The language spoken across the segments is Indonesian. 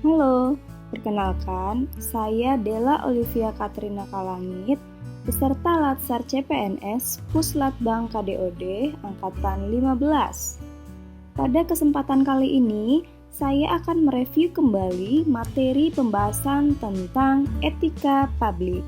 Halo, perkenalkan, saya Della Olivia Katrina Kalangit, peserta Latsar CPNS Puslatbang KDOD Angkatan 15. Pada kesempatan kali ini, saya akan mereview kembali materi pembahasan tentang etika publik.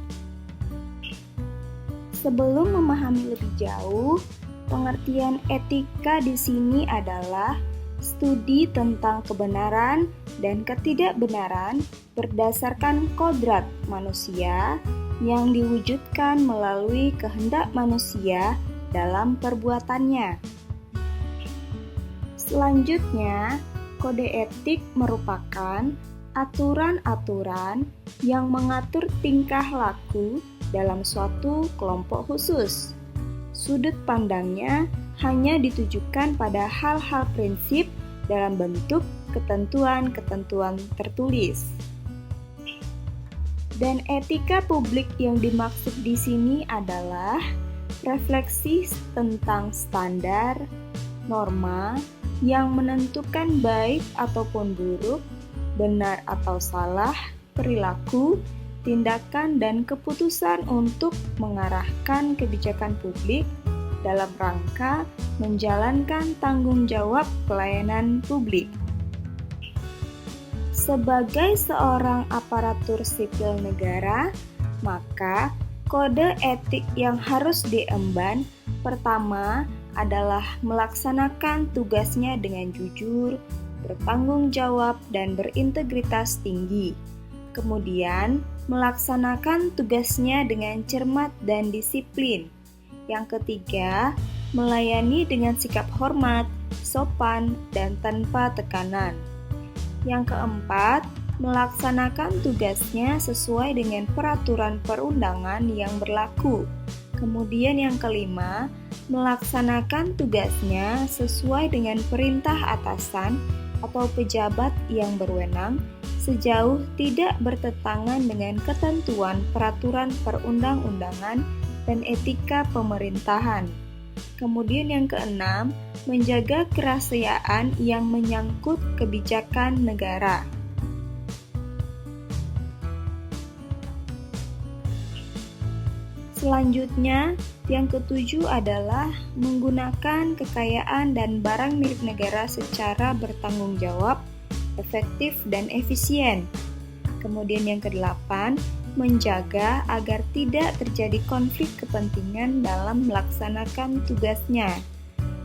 Sebelum memahami lebih jauh, pengertian etika di sini adalah studi tentang kebenaran dan ketidakbenaran berdasarkan kodrat manusia yang diwujudkan melalui kehendak manusia dalam perbuatannya. Selanjutnya, kode etik merupakan aturan-aturan yang mengatur tingkah laku dalam suatu kelompok khusus. Sudut pandangnya hanya ditujukan pada hal-hal prinsip dalam bentuk ketentuan-ketentuan tertulis. Dan etika publik yang dimaksud di sini adalah refleksi tentang standar, norma yang menentukan baik ataupun buruk, benar atau salah, perilaku, tindakan dan keputusan untuk mengarahkan kebijakan publik dalam rangka menjalankan tanggung jawab pelayanan publik. Sebagai seorang aparatur sipil negara, maka kode etik yang harus diemban pertama adalah melaksanakan tugasnya dengan jujur, bertanggung jawab, dan berintegritas tinggi. Kemudian, melaksanakan tugasnya dengan cermat dan disiplin. Yang ketiga, melayani dengan sikap hormat, sopan, dan tanpa tekanan. Yang keempat, melaksanakan tugasnya sesuai dengan peraturan perundangan yang berlaku. Kemudian yang kelima, melaksanakan tugasnya sesuai dengan perintah atasan atau pejabat yang berwenang sejauh tidak bertentangan dengan ketentuan peraturan perundang-undangan dan etika pemerintahan. Kemudian yang keenam, menjaga kerahasiaan yang menyangkut kebijakan negara. Selanjutnya, yang ketujuh adalah menggunakan kekayaan dan barang milik negara secara bertanggung jawab, efektif, dan efisien. Kemudian yang kedelapan, menjaga agar tidak terjadi konflik kepentingan dalam melaksanakan tugasnya.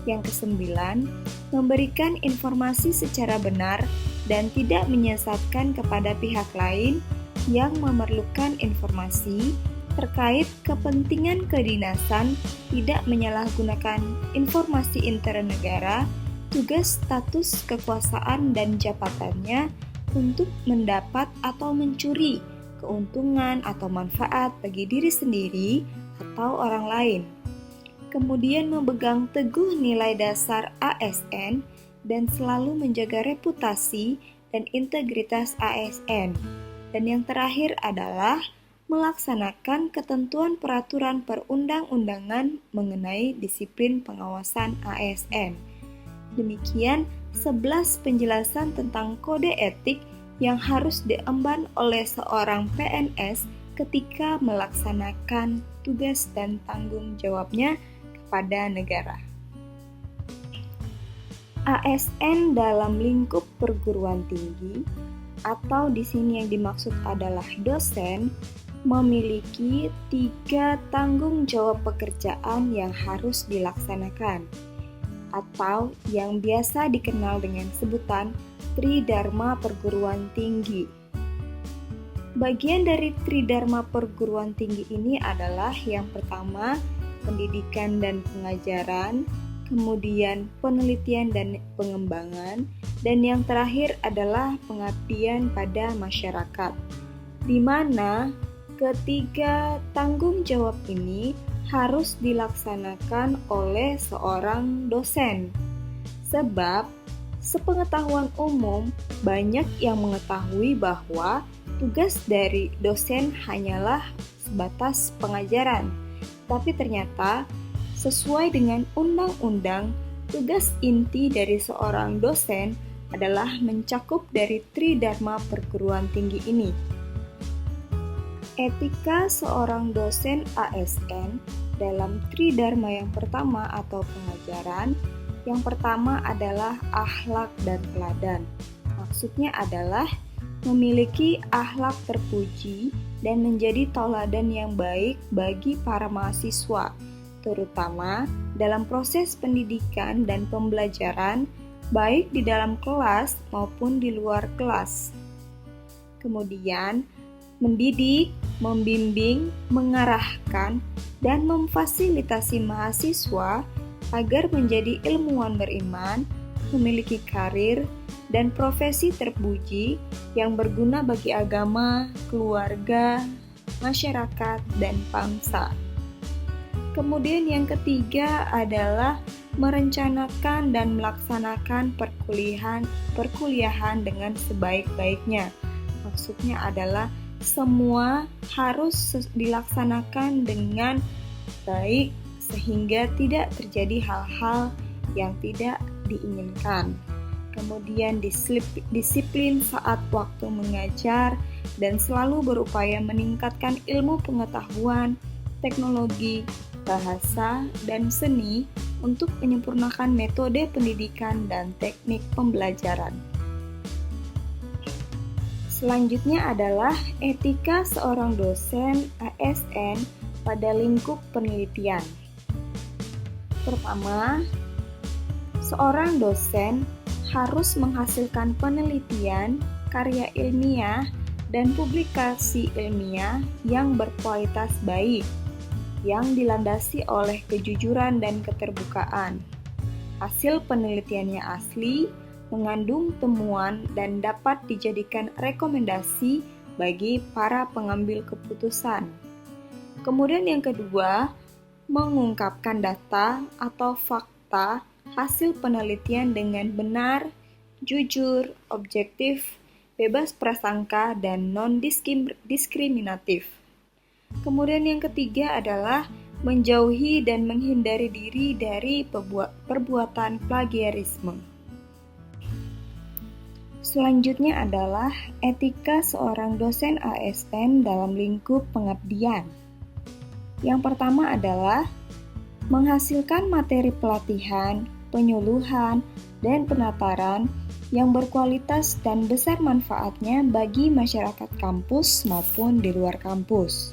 Yang kesembilan, memberikan informasi secara benar dan tidak menyesatkan kepada pihak lain yang memerlukan informasi terkait kepentingan kedinasan, tidak menyalahgunakan informasi intern negara, tugas, status, kekuasaan, dan jabatannya untuk mendapat atau mencuri keuntungan atau manfaat bagi diri sendiri atau orang lain. Kemudian memegang teguh nilai dasar ASN dan selalu menjaga reputasi dan integritas ASN. Dan yang terakhir adalah melaksanakan ketentuan peraturan perundang-undangan mengenai disiplin pengawasan ASN. Demikian 11 penjelasan tentang kode etik yang harus diemban oleh seorang PNS ketika melaksanakan tugas dan tanggung jawabnya kepada negara. ASN dalam lingkup perguruan tinggi atau di sini yang dimaksud adalah dosen memiliki 3 tanggung jawab pekerjaan yang harus dilaksanakan atau yang biasa dikenal dengan sebutan Tridharma Perguruan Tinggi. Bagian dari Tridharma Perguruan Tinggi ini adalah yang pertama, pendidikan dan pengajaran, kemudian penelitian dan pengembangan, dan yang terakhir adalah pengabdian pada masyarakat, di mana ketiga tanggung jawab ini harus dilaksanakan oleh seorang dosen. Sebab sepengetahuan umum, banyak yang mengetahui bahwa tugas dari dosen hanyalah sebatas pengajaran. Tapi ternyata, sesuai dengan undang-undang, tugas inti dari seorang dosen adalah mencakup dari Tridharma perguruan tinggi ini. Etika seorang dosen ASN dalam Tridharma yang pertama atau pengajaran, yang pertama adalah akhlak dan teladan. Maksudnya adalah memiliki akhlak terpuji dan menjadi tauladan yang baik bagi para mahasiswa, terutama dalam proses pendidikan dan pembelajaran, baik di dalam kelas maupun di luar kelas. Kemudian, mendidik, membimbing, mengarahkan, dan memfasilitasi mahasiswa agar menjadi ilmuwan beriman, memiliki karir, dan profesi terpuji yang berguna bagi agama, keluarga, masyarakat, dan bangsa. Kemudian yang ketiga adalah merencanakan dan melaksanakan perkuliahan dengan sebaik-baiknya. Maksudnya adalah semua harus dilaksanakan dengan baik sehingga tidak terjadi hal-hal yang tidak diinginkan. Kemudian disiplin saat waktu mengajar dan selalu berupaya meningkatkan ilmu pengetahuan, teknologi, bahasa, dan seni untuk menyempurnakan metode pendidikan dan teknik pembelajaran. Selanjutnya adalah etika seorang dosen ASN pada lingkup penelitian. Pertama, seorang dosen harus menghasilkan penelitian, karya ilmiah, dan publikasi ilmiah yang berkualitas baik, yang dilandasi oleh kejujuran dan keterbukaan. Hasil penelitiannya asli, mengandung temuan dan dapat dijadikan rekomendasi bagi para pengambil keputusan. Kemudian yang kedua, mengungkapkan data atau fakta hasil penelitian dengan benar, jujur, objektif, bebas prasangka, dan non-diskriminatif. Kemudian yang ketiga adalah menjauhi dan menghindari diri dari perbuatan plagiarisme. Selanjutnya adalah etika seorang dosen ASN dalam lingkup pengabdian. Yang pertama adalah menghasilkan materi pelatihan, penyuluhan, dan penataran yang berkualitas dan besar manfaatnya bagi masyarakat kampus maupun di luar kampus.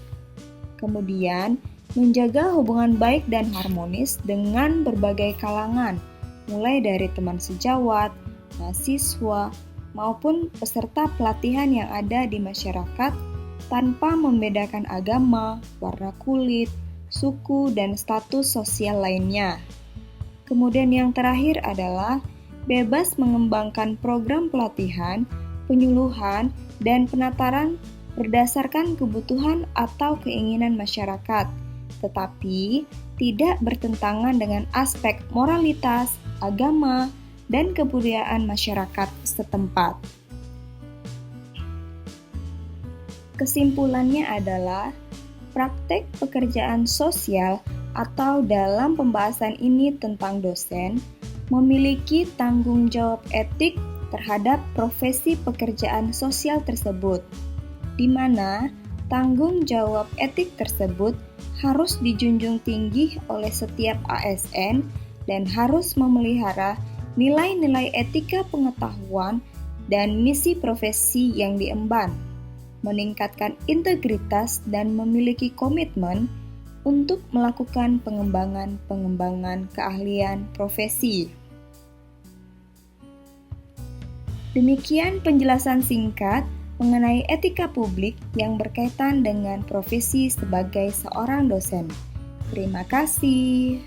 Kemudian, menjaga hubungan baik dan harmonis dengan berbagai kalangan, mulai dari teman sejawat, mahasiswa, maupun peserta pelatihan yang ada di masyarakat tanpa membedakan agama, warna kulit, suku, dan status sosial lainnya. Kemudian yang terakhir adalah bebas mengembangkan program pelatihan, penyuluhan, dan penataran berdasarkan kebutuhan atau keinginan masyarakat, tetapi tidak bertentangan dengan aspek moralitas, agama, dan kebudayaan masyarakat setempat. Kesimpulannya adalah praktek pekerjaan sosial atau dalam pembahasan ini tentang dosen memiliki tanggung jawab etik terhadap profesi pekerjaan sosial tersebut, di mana tanggung jawab etik tersebut harus dijunjung tinggi oleh setiap ASN dan harus memelihara nilai-nilai etika pengetahuan dan misi profesi yang diemban, meningkatkan integritas dan memiliki komitmen untuk melakukan pengembangan keahlian profesi. Demikian penjelasan singkat mengenai etika publik yang berkaitan dengan profesi sebagai seorang dosen. Terima kasih.